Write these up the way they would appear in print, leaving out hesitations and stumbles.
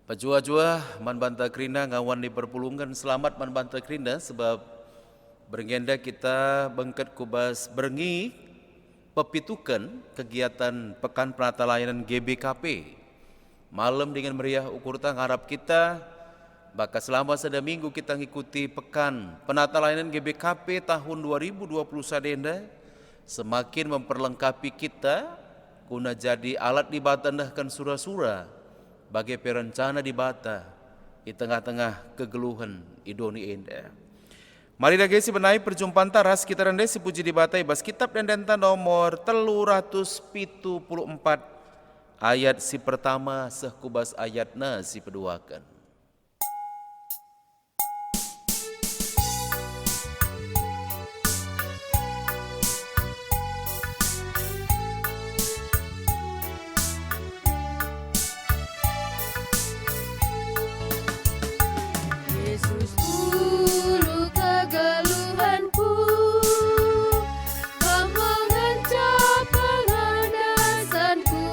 Pajua-jua man banta krina ngawan di perpulungan selamat man banta krina sebab bergenda kita bengket kubas berengi pepitukan kegiatan Pekan Penata Layanan GBKP. Malam dengan meriah ukur ngarap kita bakal selama sada minggu kita ngikuti Pekan Penata Layanan GBKP tahun 2020 sadenda semakin memperlengkapi kita guna jadi alat dibatandahkan sura-sura bagi perencana di bata di tengah-tengah kegeluhan idoni enda. Mari dah gesi benai perjumpaan taras kita rende si puji di bata ibas kitab dan denta nomor 374 ayat si pertama sehkubas ayatna si peduakan. Yesus ulu kegeluhanku, memengancam penganasanku,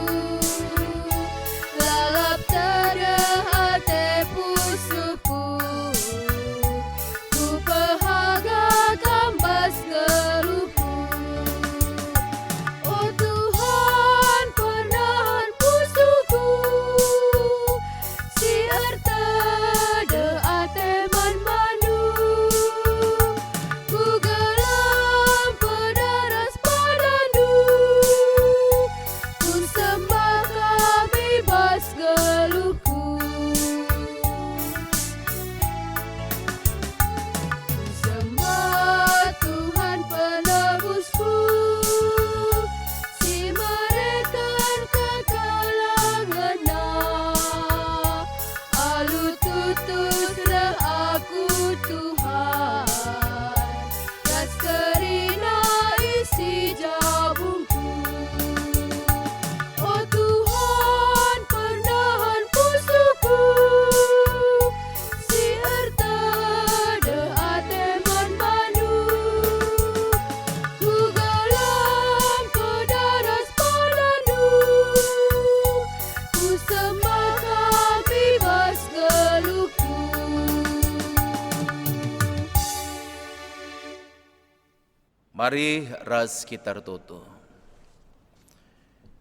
lalap terah hati pusuku, ku pehaga kambas geluhku. Oh Tuhan penahan pusuku, si erta de ateman mandu, ku gelam pederas padandu, ku sembah kami bas geluhku. Ku sembah Tuhan penebusku, si merekan kekalanganna, alu tutus dah aku Tuhan, ras kerina isi jabungku. Oh Tuhan penahan pusuku, si erta de ateman mandu, ku gelam pederas padandu, ku sembah kami bas geluhku. Mari ras kita toto.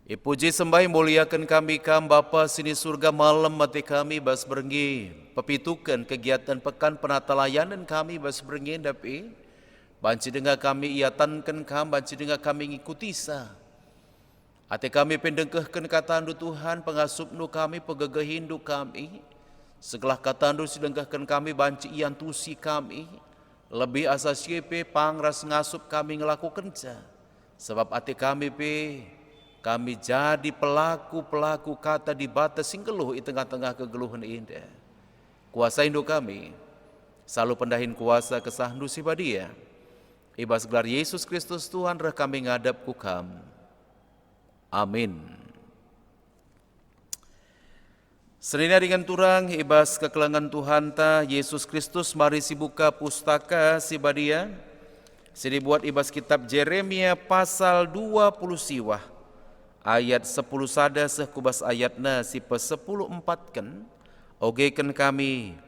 Ipuji sembah muliakan kami kam Bapa sini surga malam mati kami bas berenggi pepitukan kegiatan Pekan Penata Layanan kami bas berenggi dapi banci dengar kami iatankan kam banci dengar kami ngikuti sa ate kami pendengkehkan kataan du Tuhan pengasup nu kami pegegehin du kami segala kataan du sidengkehkan kami banci iantusi kami lebih asas yepe pangras ngasup kami ngelakukan ca sebab ate kami kami jadi pelaku-pelaku kata di batas singgeluh di tengah-tengah kegeluhan indah. Kuasa Indo kami, selalu pendahin kuasa kesahdu si badia. Ibas gelar Yesus Kristus Tuhan reh kami ngadap kukam. Amin. Senina dengan turang ibas kekelangan Tuhan ta Yesus Kristus mari si buka pustaka si badia. Si dibuat ibas kitab Jeremia pasal 20 siwah. Ayat 10 sada sehkubas ayatna si pe-10 empatkan ogekan kami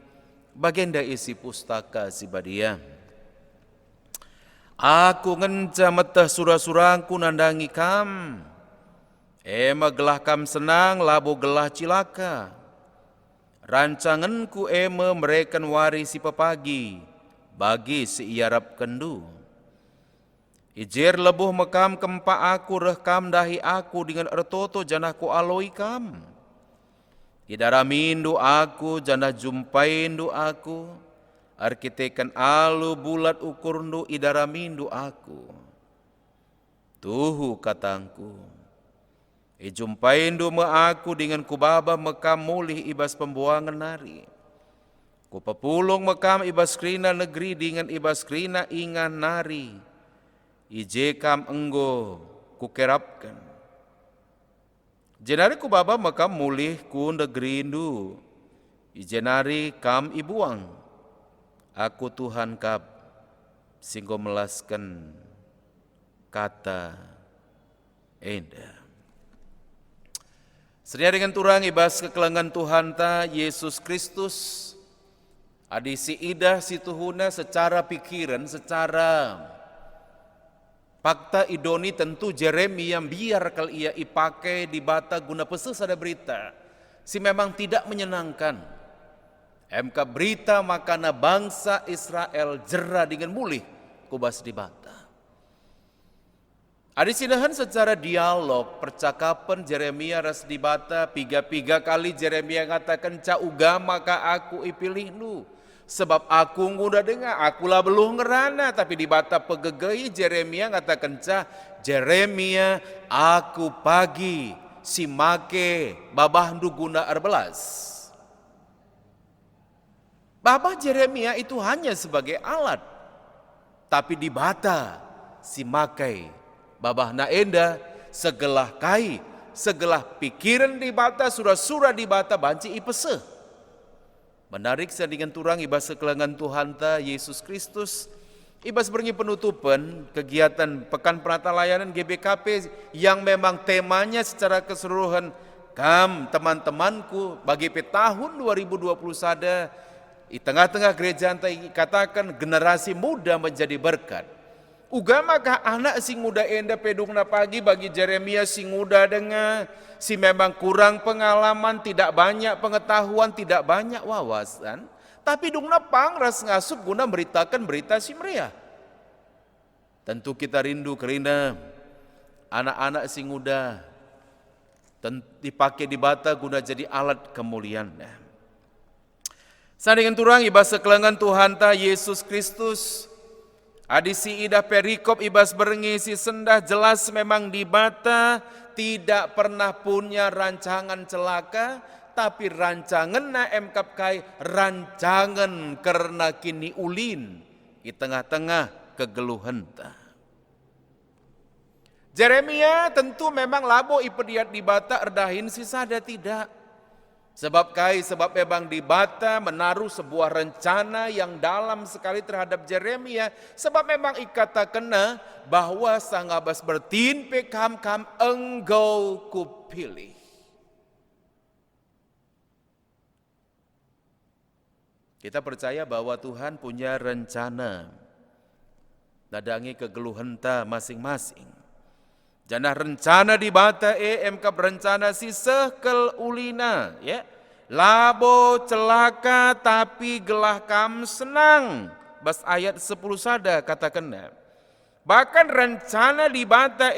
bagenda isi pustaka si badia. Aku ngenca metah surah-surangku nandangi kam, ema gelah kam senang labo gelah cilaka, rancanganku ema mereka wari si pepagi bagi si iarap kendu. Ijer lebuh mekam kempa aku rekam dahi aku dengan ertoto janahku aloi kam. Idaramindu aku janah jumpaindu aku. Arkitekan alu bulat ukurndu idaramindu aku. Tuhu katangku. Ijumpaindu me aku dengan kubaba mekam mulih ibas pembuangan nari. Kupepulung mekam ibas krina negeri dengan ibas krina ingan nari. Ije kam enggo kukerapkan. Jenari ku baba makam mulih ku negerindu. Ije nari kam ibuang. Aku Tuhan kap singgo melaskan kata enda. Sedia dengan turang ibas kekelengan Tuhan ta Yesus Kristus. Adi si idah si tuhuna secara pikiran, secara fakta idoni tentu Jeremia biar kal ia ipakai di bata guna peses ada berita. Si memang tidak menyenangkan. MK berita makana bangsa Israel jera dengan mulih kubas di bata. Adi sinahan secara dialog percakapan Jeremia ras di bata piga-piga kali Jeremia ngatakan ca uga maka aku ipilih lu. Sebab aku nguda dengar, akulah belum ngerana. Tapi di bata pegegai Jeremia ngatakan ca Jeremia aku pagi si make babah ndu guna 14. Babah Jeremia itu hanya sebagai alat. Tapi di bata si makai babah naenda segelah kai, segelah pikiran di bata, surah-surah di bata banci ipese. Menarik dengan turang ibas kekelangan Tuhan ta Yesus Kristus. Ibas bernyi penutupan kegiatan Pekan Penata Layanan GBKP yang memang temanya secara keseluruhan teman-temanku bagi tahun 2020 sada di tengah-tengah gereja antai katakan generasi muda menjadi berkat. Ugamakah anak sing muda enda pedungna pagi bagi Jeremia sing muda dengar si memang kurang pengalaman, tidak banyak pengetahuan, tidak banyak wawasan, tapi dungna pangras ngasup guna beritakan berita si meriah. Tentu kita rindu kerina anak-anak sing muda dipakai di bata guna jadi alat kemuliaan. Sandingan turang ibas kekelangan Tuhan ta Yesus Kristus. Adisi idah perikop ibas berengi si sendah jelas memang di bata tidak pernah punya rancangan celaka, tapi rancangan na emkap kai rancangan karena kini ulin di tengah-tengah kegeluhan ta. Jeremia tentu memang labo ipediat di bata erdahin si sada tidak. Sebab memang di bata menaruh sebuah rencana yang dalam sekali terhadap Jeremia. Sebab memang ikata kena bahwa sangabas bertin pekam engkau kupilih. Kita percaya bahwa Tuhan punya rencana. Nadangi kegeluhan ta masing-masing. Janah rencana di bata MK berencana si sekel ulina ya. Labo celaka tapi gelah kam senang. Bas ayat 10 sada katakan. Bahkan rencana di bata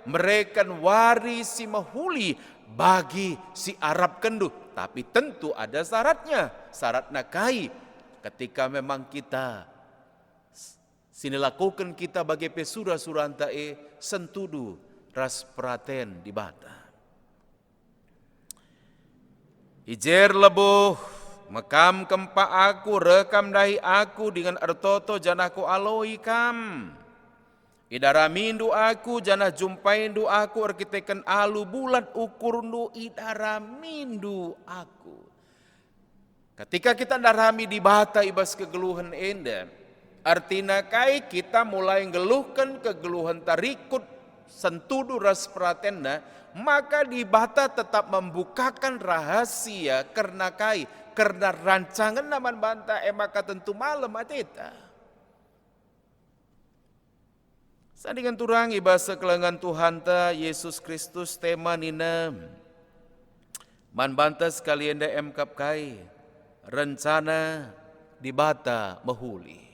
mereka waris si mahuli bagi si Arab kendu. Tapi tentu ada syaratnya. Syarat nakai ketika memang kita sini lakukan kita bagi pesura-surah antae sentudu ras praten di bata. Ijer lebuh mekam kempa aku rekam dahi aku dengan ertoto janahku aloi kam. Idara mindu aku janah jumpain du aku arkiteken alu bulat ukur nu idara mindu aku. Ketika kita darami di bata ibas kegeluhan enda. Artinya kai kita mulai ngeluhkan kegeluhan tarikut sentudu ras pratenda, maka di bata tetap membukakan rahasia karena rancangan naman banta maka tentu malam ateta. Sandingan turang ibasa kelengan Tuhan ta Yesus Kristus tema nina man banta sekalian da emkap kai rencana di bata mahuli.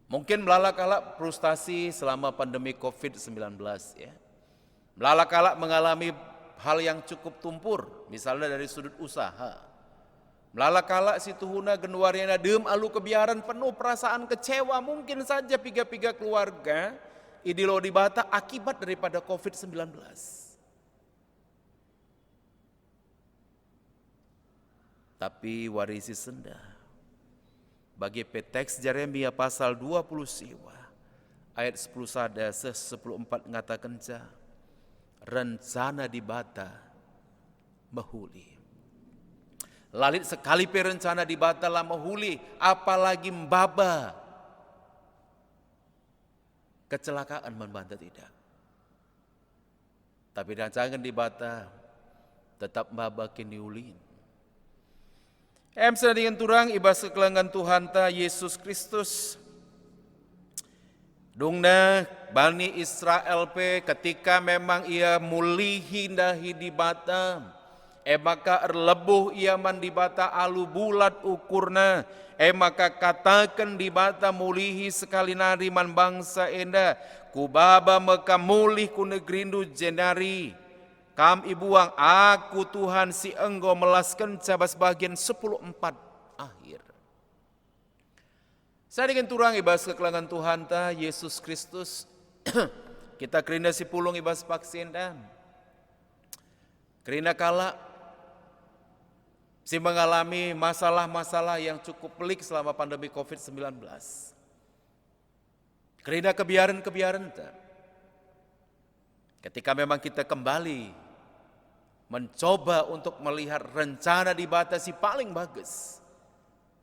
Mungkin melalak-alak frustasi selama pandemi COVID-19 ya. Melalak-alak mengalami hal yang cukup tumpur, misalnya dari sudut usaha. Melalak-alak si tuhuna genuariana dem alu kebiaran penuh perasaan kecewa mungkin saja piga-piga keluarga idilo di bata akibat daripada COVID-19. Tapi warisi senda. Bagi teks Jeremia pasal 20 siwa ayat 10 sada 14 ngatakan ca rencana di bata mahuli. Lalit sekali perencana di bata lah mahuli apalagi mbaba kecelakaan membanta tidak. Tapi rancangan di bata tetap mabakin diulin. Emsa dengan turang ibas kekelangan Tuhan ta Yesus Kristus. Dungna Bani Israel pe ketika memang ia mulihi dahi di bata. Maka erlebuh ia man di bata alu bulat ukurna. Maka katakan di bata mulihi sekali nari man bangsa enda. Kubaba meka mulih ku negerindu jenari. Kam ibuang aku Tuhan si engkau melaskan cabas bagian 10:4 akhir. Saya dengan turang ibas kekelangan Tuhan ta Yesus Kristus. Kita kerinda si pulung ibas paksenda. Kerinda kala si mengalami masalah-masalah yang cukup pelik selama pandemi COVID-19. Kerinda kebiaran-kebiaran ta. Ketika memang kita kembali mencoba untuk melihat rencana di bata si paling bagus,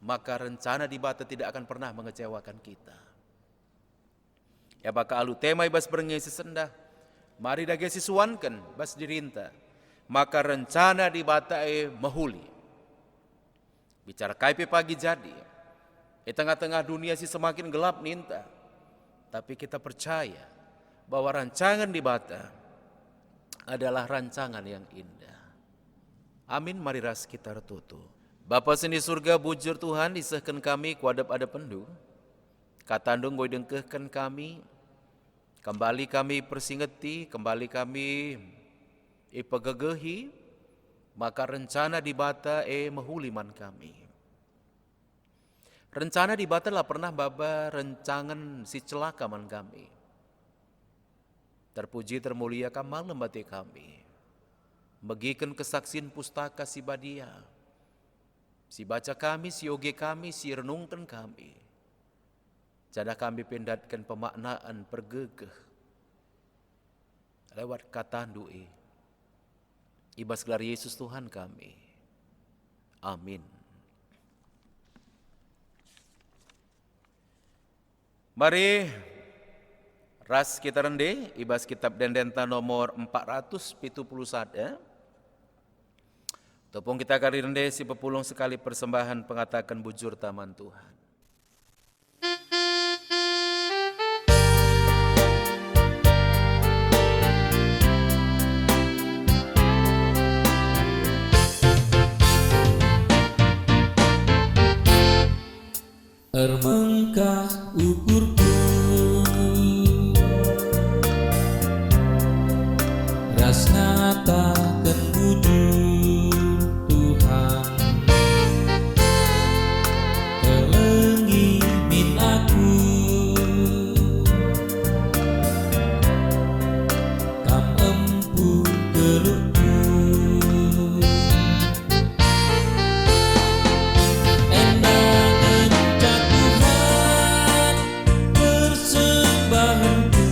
maka rencana di bata tidak akan pernah mengecewakan kita. Ya baka alu tema ibas berengesi sendah, mari dage sisuankan bas dirinta, maka rencana di bata mahuli. Bicara kaipi pagi jadi, di tengah-tengah dunia si semakin gelap ninta, tapi kita percaya bahwa rancangan di bata adalah rancangan yang indah. Amin, mari ras kita retutu. Bapa seni surga bujur Tuhan disahkan kami kuadap-adap pendu. Katandung boy dengkehkan kami. Kembali kami persingeti, kembali kami ipegegehi. Maka rencana di bata mahuliman kami. Rencana di bata lah pernah baba rencangan si celaka man kami. Terpuji termuliakan malam bati kami. Bagikan kesaksian pustaka si badia. Si baca kami, si oge kami, si renungkan kami. Jada kami pindatkan pemaknaan pergegeh. Lewat kata dui. Ibas gelar Yesus Tuhan kami. Amin. Mari ras kita rende, ibas kitab Dendenta nomor 471. Tepung kita kali rende si pepulung sekali persembahan pengatakan bujur taman Tuhan. Ermengkah ukurku rasnata kan bujur Tuhan Elenggi min aku kam empu geluku endangan cak Tuhan persembahanku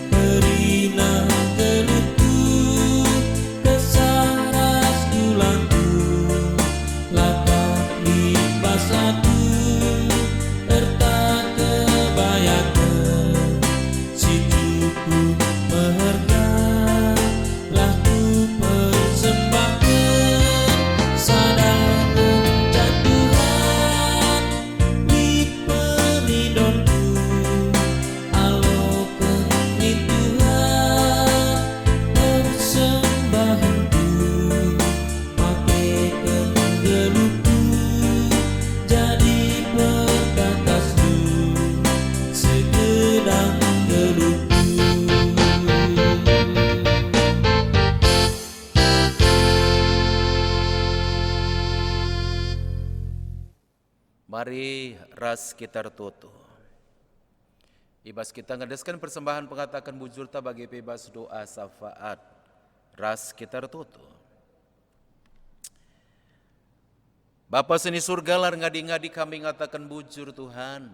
perina geluku kesaras tulangku lapak lipas aku erta kebayakan si cukup meherga lah ku persembahkan sadar cak Tuhan di penidonku alokan di Tuhan persembahanku pakaikan geluku jadi perkatasku segedang geluku. Mari ras kita retutu. Ibas kita ngedeskan persembahan pengatakan bujur ta bagi bebas doa syafaat. Ras kita retutu. Bapa seni surga lar ngadi-ngadi kami ngatakan bujur Tuhan.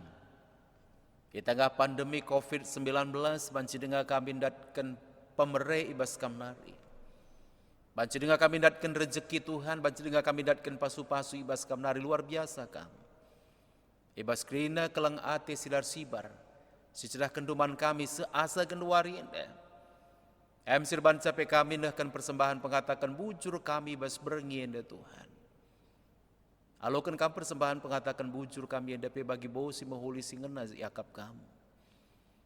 Di tengah pandemi COVID-19 banci dengar kami datkan pemere ibas kamnari. Banci dengar kami datkan rezeki Tuhan, banci dengar kami datkan pasu-pasu ibas kamnari luar biasa kami. Ibas krina kelang ate silar sibar. Secerah kenduman kami seasa kenduari enda. Sirban capai kami nahkan persembahan pengatakan bujur kami bas berengin dah Tuhan. Alokan kami persembahan pengatakan bujur kami yang dapat bagi bau si mahuli si ngena yakap kamu.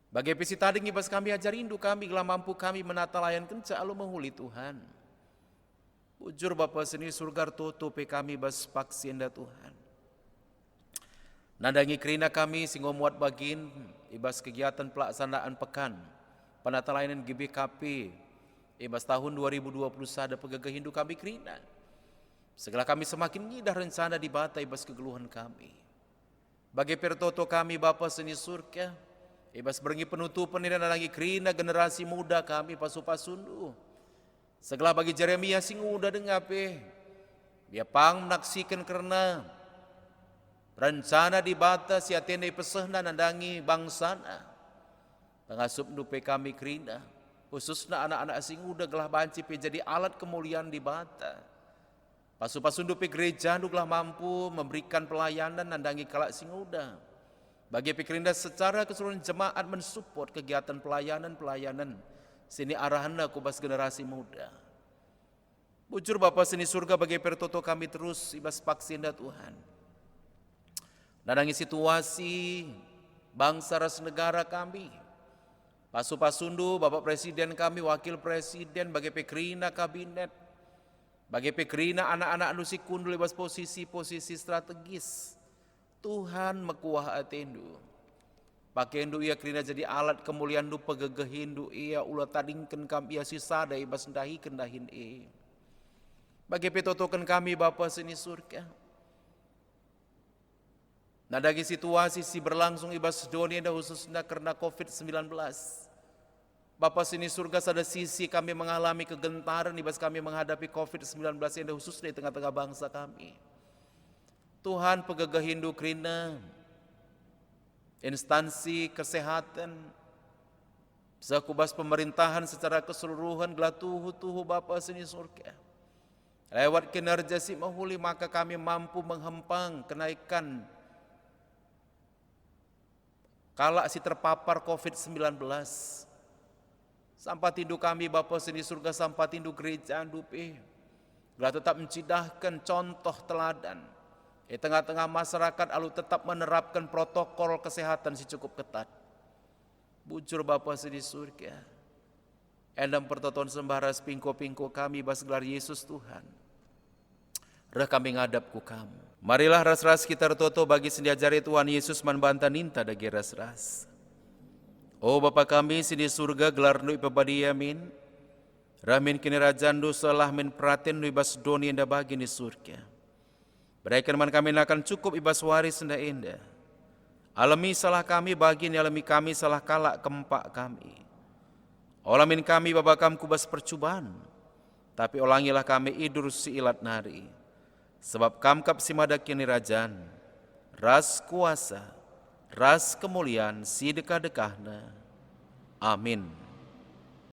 Bagi pesi tading ibas kami ajar rindu kami gelah mampu kami menata layan kenca alo mahuli Tuhan. Bujur Bapa seni surga toto pe kami bas paksin dah Tuhan. Nandangi kerina kami singgo muat bagin ibas kegiatan pelaksanaan pekan penata layanan GBKP ibas tahun 2020 ada pegagah hindu kami kerina. Segala kami semakin ngidah rencana di bata ibas kegeluhan kami. Bagi pertoto kami Bapa seni surga, ibas berengi penutupan ini nandangi kerina generasi muda kami pasu-pasundu. Segala bagi Jeremia sing udah dengape, dia pang menaksikan karena rencana di bata si atene pesehna nandangi bangsana. Pengasup nupe kami kerina, khususnya anak-anak sing udah gelah banci pe jadi alat kemuliaan di bata. Pasu-pasundu pe gereja nuklah mampu memberikan pelayanan nandangi kalak sing udah. Bagi pikirinda secara keseluruhan jemaat mensupport kegiatan pelayanan sini arahan aku bas generasi muda. Bujur Bapa seni surga bagi pertoto kami terus ibas vaksin dah Tuhan. Nandangi situasi bangsa ras negara kami. Pasu-pasundu Bapak Presiden kami, Wakil Presiden bagi pekerina kabinet. Bagi pekerina anak-anak nusi kundul ibas posisi-posisi strategis. Tuhan mekuah atendu. Pakai hindu ia kerina jadi alat kemuliaan du pegegeh hindu ia ulah tadingken kami ia sisa dai bas ndahi kendahin e. Bagi petotokan kami Bapa seni surga. Nadagi situasi si berlangsung ibas dunia khususnya karena COVID-19. Bapa seni surga sada sisi kami mengalami kegentaran ibas kami menghadapi COVID-19 yang khususnya di tengah-tengah bangsa kami. Tuhan pegegah hindu kerina instansi kesehatan sakubas pemerintahan secara keseluruhan gelah tuhu Bapa seni surga. Lewat kinerja si mahuli maka kami mampu menghempang kenaikan kalak si terpapar COVID-19. Sampai tindu kami Bapa seni surga sampai tindu gereja andupe. Gelah tetap mencidahkan contoh teladan. Di tengah-tengah masyarakat alu tetap menerapkan protokol kesehatan si cukup ketat. Bujur Bapa seni surga. Endam pertoton sembaras pingko-pingko kami bas gelar Yesus Tuhan. Reh kami ngadap ku kamu. Marilah ras-ras kita toto bagi sendia jari Tuhan Yesus manbanta ninta dagi ras-ras. Oh Bapa kami sini surga gelar nu ipabadi yamin. Ramin kini rajandu salah min praten nu ibas doni enda bagi ni surga. Berikan man kami akan cukup ibas waris enda enda. Alami salah kami bagi ni alami kami salah kalak kempak kami. Olamin kami babakam kubas percubaan. Tapi olangilah kami idur si ilat nari. Sebab kamkap si madak kini rajan. Ras kuasa. Ras kemuliaan si dekah-dekahna. Amin.